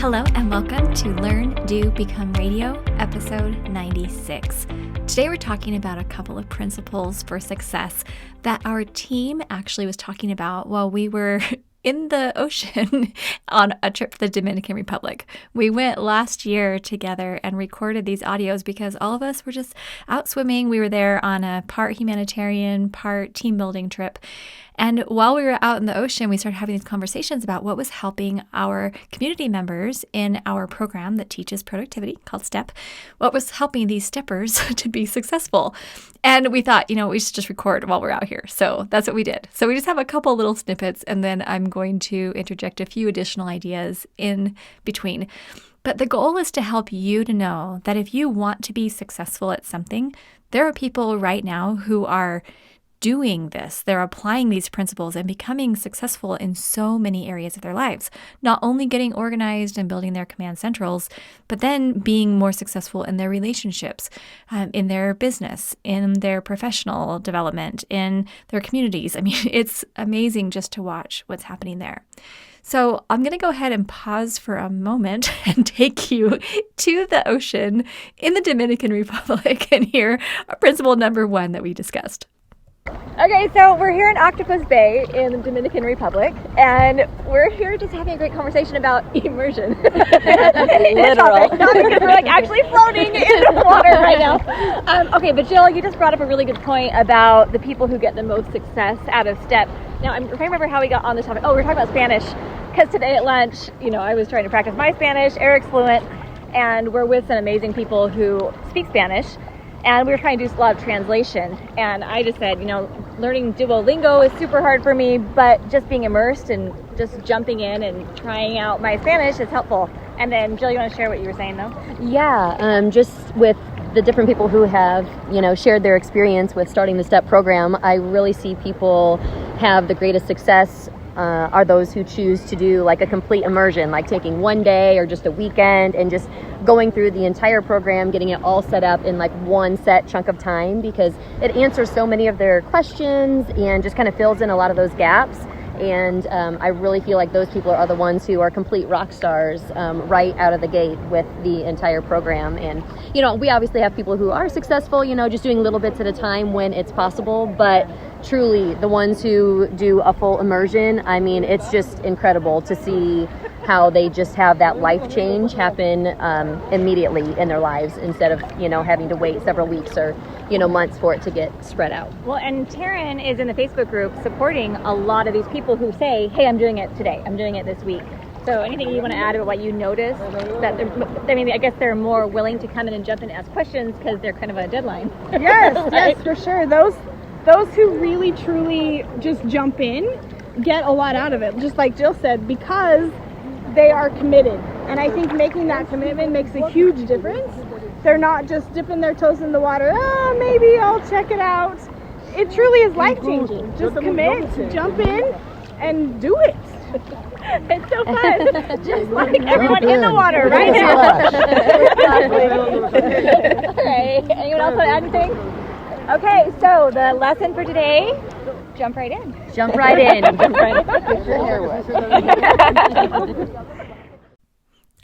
Hello and welcome to Learn, Do, Become Radio, episode 96. Today we're talking about a couple of principles for success that our team actually was talking about while we were in the ocean on a trip to the Dominican Republic. We went last year together and recorded these audios because all of us were just out swimming. We were there on a part humanitarian, part team building trip. And while we were out in the ocean, we started having these conversations about what was helping our community members in our program that teaches productivity called STEP, what was helping these steppers to be successful. And we thought, we should just record while we're out here. So that's what we did. So we just have a couple little snippets, and then I'm going to interject a few additional ideas in between. But the goal is to help you to know that if you want to be successful at something, there are people right now who are doing this. They're applying these principles and becoming successful in so many areas of their lives, not only getting organized and building their command centrals, but then being more successful in their relationships, in their business, in their professional development, in their communities. I mean, it's amazing just to watch what's happening there. So I'm going to go ahead and pause for a moment and take you to the ocean in the Dominican Republic and hear principle number 1 that we discussed. Okay, so we're here in Octopus Bay in the Dominican Republic, and we're here just having a great conversation about immersion. Literal. Not because we're actually floating in the water right now. Okay, but Jill, you just brought up a really good point about the people who get the most success out of STEP. Now, I'm trying to remember how we got on this topic. Oh, we were talking about Spanish, because today at lunch, I was trying to practice my Spanish. Eric's fluent, and we're with some amazing people who speak Spanish. And we were trying to do a lot of translation. And I just said, learning Duolingo is super hard for me, but just being immersed and just jumping in and trying out my Spanish is helpful. And then, Jill, you want to share what you were saying, though? Yeah, just with the different people who have, shared their experience with starting the STEP program, I really see people have the greatest success are those who choose to do like a complete immersion, like taking one day or just a weekend and just going through the entire program, getting it all set up in like one set chunk of time, because it answers so many of their questions and just kind of fills in a lot of those gaps. And I really feel like those people are the ones who are complete rock stars right out of the gate with the entire program. And, we obviously have people who are successful, just doing little bits at a time when it's possible. But truly, the ones who do a full immersion, I mean, it's just incredible to see how they just have that life change happen immediately in their lives instead of, having to wait several weeks or, months for it to get spread out. Well, and Taryn is in the Facebook group supporting a lot of these people who say, hey, I'm doing it today. I'm doing it this week. So anything you want to add about what you noticed? I guess they're more willing to come in and jump in and ask questions because they're kind of a deadline. Yes, right? Yes, for sure. Those who really, truly just jump in get a lot out of it, just like Jill said, because they are committed. And I think making that commitment makes a huge difference. They're not just dipping their toes in the water, maybe I'll check it out. It truly is life-changing. Just commit, jump in, and do it. It's so fun. Just like everyone in the water right now. All right. Anyone else want to add anything? Okay, so the lesson for today, jump right in. Jump right in. Jump right in.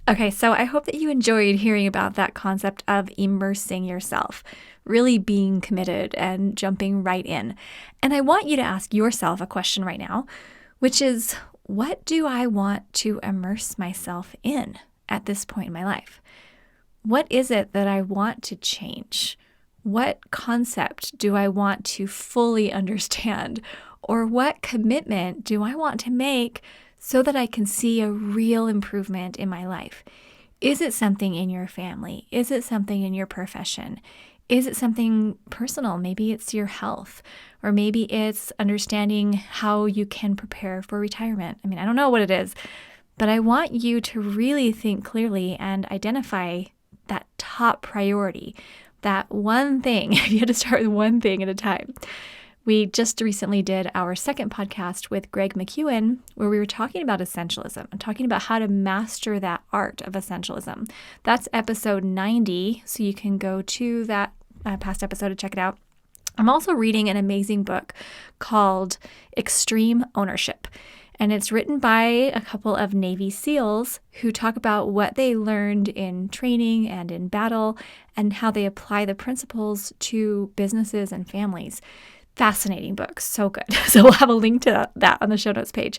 Okay, so I hope that you enjoyed hearing about that concept of immersing yourself, really being committed and jumping right in. And I want you to ask yourself a question right now, which is, what do I want to immerse myself in at this point in my life? What is it that I want to change? What concept do I want to fully understand? Or what commitment do I want to make so that I can see a real improvement in my life? Is it something in your family? Is it something in your profession? Is it something personal? Maybe it's your health, or maybe it's understanding how you can prepare for retirement. I don't know what it is, but I want you to really think clearly and identify that top priority, that one thing. You had to start with one thing at a time. We just recently did our second podcast with Greg McEwen, where we were talking about essentialism and talking about how to master that art of essentialism. That's episode 90, so you can go to that past episode to check it out. I'm also reading an amazing book called Extreme Ownership. And it's written by a couple of Navy SEALs who talk about what they learned in training and in battle and how they apply the principles to businesses and families. Fascinating book, so good. So we'll have a link to that on the show notes page.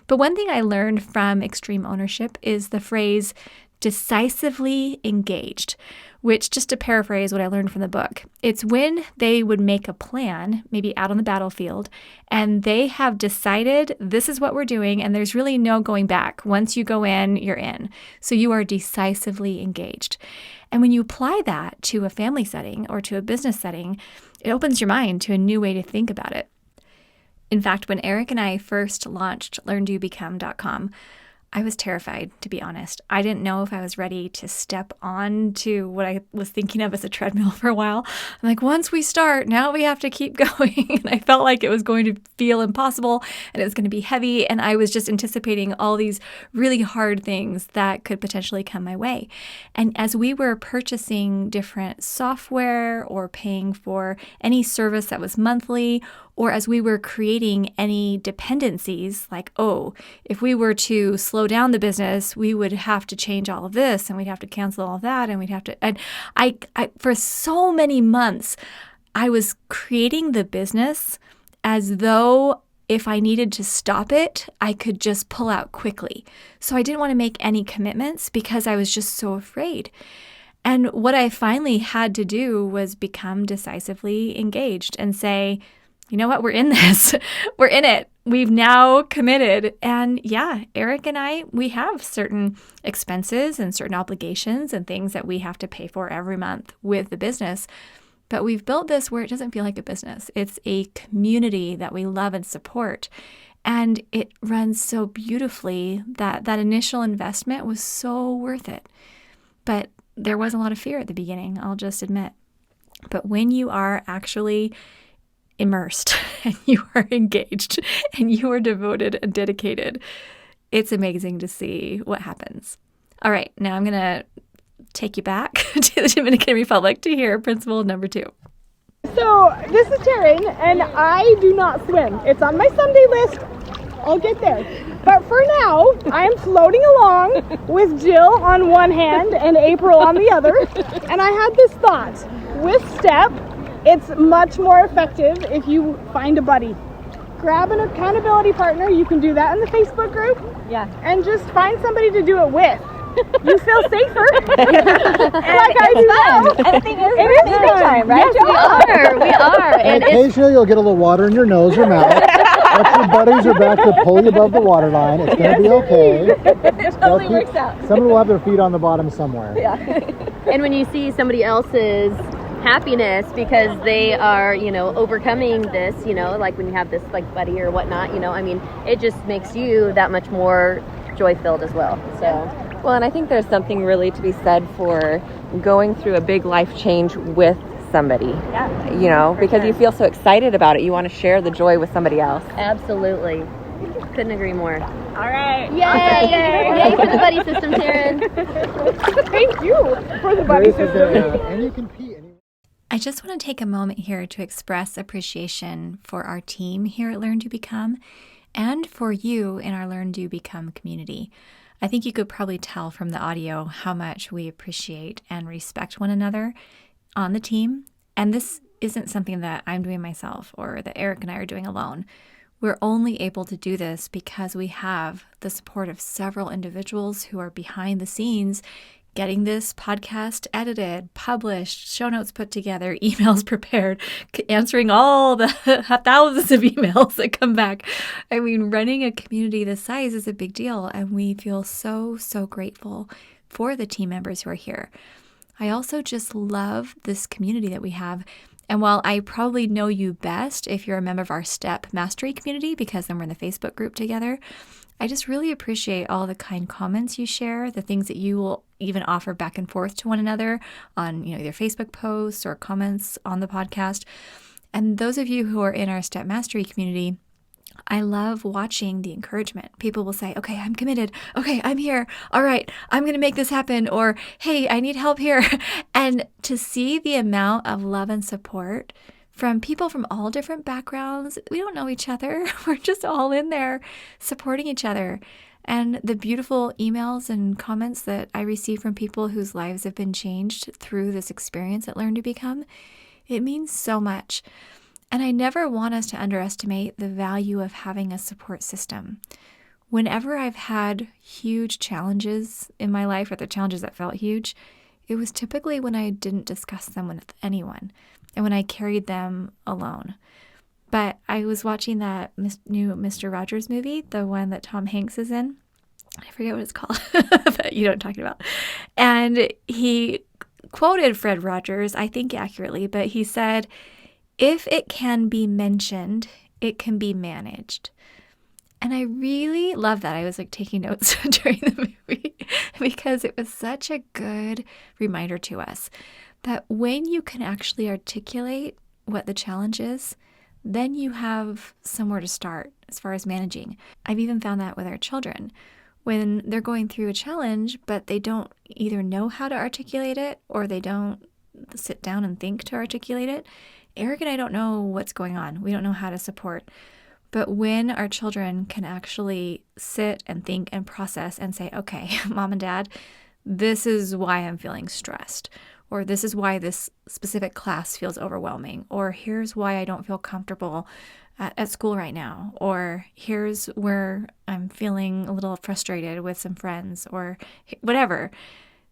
But one thing I learned from Extreme Ownership is the phrase decisively engaged, which, just to paraphrase what I learned from the book, it's when they would make a plan, maybe out on the battlefield, and they have decided this is what we're doing, and there's really no going back. Once you go in, you're in. So you are decisively engaged. And when you apply that to a family setting or to a business setting, it opens your mind to a new way to think about it. In fact, when Eric and I first launched LearnDoBecome.com, I was terrified, to be honest. I didn't know if I was ready to step on to what I was thinking of as a treadmill for a while. I'm like, once we start, now we have to keep going. And I felt like it was going to feel impossible and it was going to be heavy. And I was just anticipating all these really hard things that could potentially come my way. And as we were purchasing different software or paying for any service that was monthly, or as we were creating any dependencies, like, oh, if we were to slow down the business, we would have to change all of this and we'd have to cancel all of that and we'd have to, and I for so many months, I was creating the business as though if I needed to stop it, I could just pull out quickly. So I didn't want to make any commitments because I was just so afraid. And what I finally had to do was become decisively engaged and say, you know what? We're in this. We're in it. We've now committed. And yeah, Eric and I, we have certain expenses and certain obligations and things that we have to pay for every month with the business. But we've built this where it doesn't feel like a business. It's a community that we love and support. And it runs so beautifully that that initial investment was so worth it. But there was a lot of fear at the beginning, I'll just admit. But when you are actually immersed and you are engaged and you are devoted and dedicated, it's amazing to see what happens. All right, now I'm going to take you back to the Dominican Republic to hear principle number 2. So this is Taryn, and I do not swim. It's on my Sunday list. I'll get there. But for now, I am floating along with Jill on one hand and April on the other. And I had this thought. With STEP, it's much more effective if you find a buddy. Grab an accountability partner. You can do that in the Facebook group. Yeah. And just find somebody to do it with. You feel safer. Like I do now. And the thing is, It is fun. time, right? Yes, we are. And And occasionally you'll get a little water in your nose or mouth. But your buddies are back to pull you above the water line. It's going to be okay. It totally works out. Somebody will have their feet on the bottom somewhere. Yeah. And when you see somebody else's happiness because they are, overcoming this, like when you have this like buddy or whatnot, I mean, it just makes you that much more joy-filled as well. So, Well, and I think there's something really to be said for going through a big life change with somebody. Yeah. Because you feel so excited about it. You want to share the joy with somebody else. absolutely. Couldn't agree more. All right. Yay! Yay for the buddy system, Taryn. Thank you for the buddy Grace is system. there, and you can pee anywhere. I just want to take a moment here to express appreciation for our team here at Learn to Become and for you in our Learn to Become community. I think you could probably tell from the audio how much we appreciate and respect one another on the team. And this isn't something that I'm doing myself or that Eric and I are doing alone. We're only able to do this because we have the support of several individuals who are behind the scenes getting this podcast edited, published, show notes put together, emails prepared, answering all the thousands of emails that come back. I mean, running a community this size is a big deal, and we feel so, so grateful for the team members who are here. I also just love this community that we have. And while I probably know you best if you're a member of our STEP Mastery community, because then we're in the Facebook group together, I just really appreciate all the kind comments you share, the things that you will even offer back and forth to one another on, either Facebook posts or comments on the podcast. And those of you who are in our STEP Mastery community, I love watching the encouragement. People will say, okay, I'm committed. Okay, I'm here. All right, I'm going to make this happen. Or, hey, I need help here. And to see the amount of love and support from people from all different backgrounds. We don't know each other. We're just all in there supporting each other. And the beautiful emails and comments that I receive from people whose lives have been changed through this experience at LearnDoBecome, it means so much. And I never want us to underestimate the value of having a support system. Whenever I've had huge challenges in my life, or the challenges that felt huge, it was typically when I didn't discuss them with anyone and when I carried them alone. But I was watching that new Mr. Rogers movie, the one that Tom Hanks is in. I forget what it's called, but you know what I'm talking about. And he quoted Fred Rogers, I think accurately, but he said, "If it can be mentioned, it can be managed." And I really love that. I was like taking notes during the movie because it was such a good reminder to us that when you can actually articulate what the challenge is, then you have somewhere to start as far as managing. I've even found that with our children. When they're going through a challenge, but they don't either know how to articulate it or they don't sit down and think to articulate it, Eric and I don't know what's going on. We don't know how to support. But when our children can actually sit and think and process and say, okay, Mom and Dad, this is why I'm feeling stressed, or this is why this specific class feels overwhelming, or here's why I don't feel comfortable at school right now, or here's where I'm feeling a little frustrated with some friends, or whatever.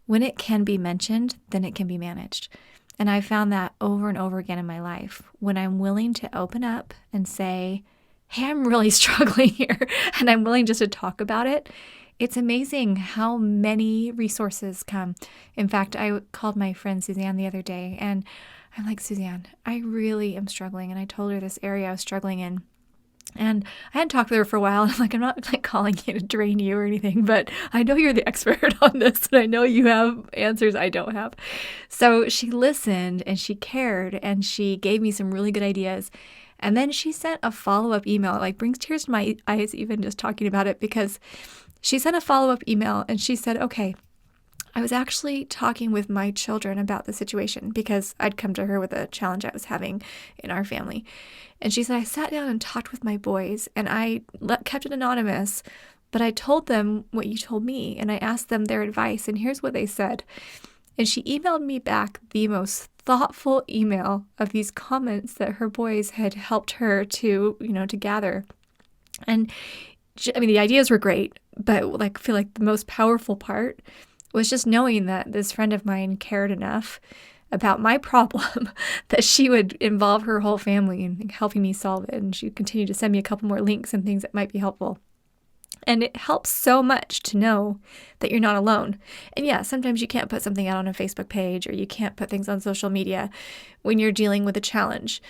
When it can be mentioned, then it can be managed. And I found that over and over again in my life. When I'm willing to open up and say, hey, I'm really struggling here, and I'm willing just to talk about it, it's amazing how many resources come. In fact, I called my friend Suzanne the other day, and I'm like, Suzanne, I really am struggling. And I told her this area I was struggling in. And I hadn't talked with her for a while. I'm like, I'm not like calling you to drain you or anything, but I know you're the expert on this, and I know you have answers I don't have. So she listened, and she cared, and she gave me some really good ideas. And then she sent a follow-up email. It like brings tears to my eyes even just talking about it, because she sent a follow-up email and she said, okay, I was actually talking with my children about the situation because I'd come to her with a challenge I was having in our family. And she said, I sat down and talked with my boys, and I kept it anonymous, but I told them what you told me, and I asked them their advice, and here's what they said. And she emailed me back the most thoughtful email of these comments that her boys had helped her to gather. And I mean, the ideas were great, but I feel like the most powerful part was just knowing that this friend of mine cared enough about my problem that she would involve her whole family in helping me solve it. And she'd continue to send me a couple more links and things that might be helpful. And it helps so much to know that you're not alone. And yeah, sometimes you can't put something out on a Facebook page, or you can't put things on social media when you're dealing with a challenge.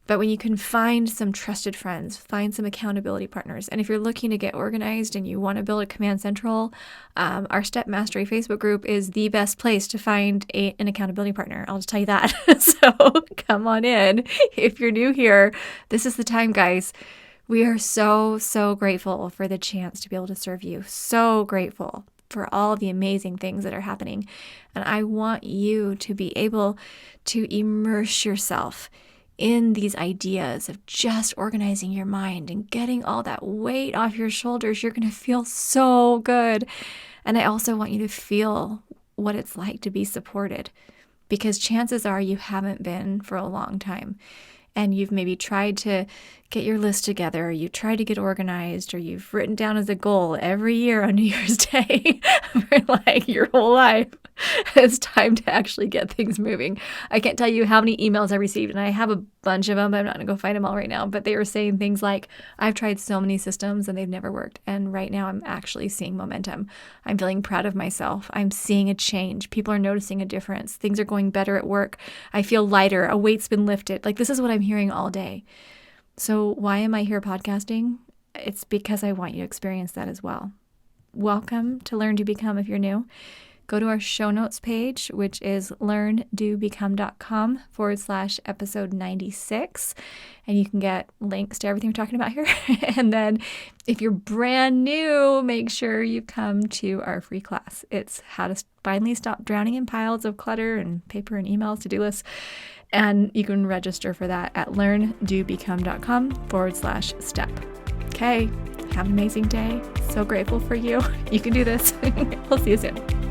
But when you can find some trusted friends, find some accountability partners. And if you're looking to get organized and you want to build a command central, our Step Mastery Facebook group is the best place to find an accountability partner. I'll just tell you that. So come on in. If you're new here, this is the time, guys. We are so, so grateful for the chance to be able to serve you. So grateful for all the amazing things that are happening. And I want you to be able to immerse yourself in these ideas of just organizing your mind and getting all that weight off your shoulders. You're going to feel so good. And I also want you to feel what it's like to be supported, because chances are you haven't been for a long time. And you've maybe tried to get your list together, or you've tried to get organized, or you've written down as a goal every year on New Year's Day for your whole life. It's time to actually get things moving. I can't tell you how many emails I received, and I have a bunch of them, but I'm not going to go find them all right now. But they were saying things like, I've tried so many systems and they've never worked. And right now I'm actually seeing momentum. I'm feeling proud of myself. I'm seeing a change. People are noticing a difference. Things are going better at work. I feel lighter. A weight's been lifted. This is what I'm hearing all day. So why am I here podcasting? It's because I want you to experience that as well. Welcome to LearnDoBecome if you're new. go to our show notes page, which is LearnDoBecome.com/episode 96. And you can get links to everything we're talking about here. And then if you're brand new, make sure you come to our free class. It's how to finally stop drowning in piles of clutter and paper and emails, to-do lists. And you can register for that at LearnDoBecome.com/step. Okay, have an amazing day. So grateful for you. You can do this. We'll see you soon.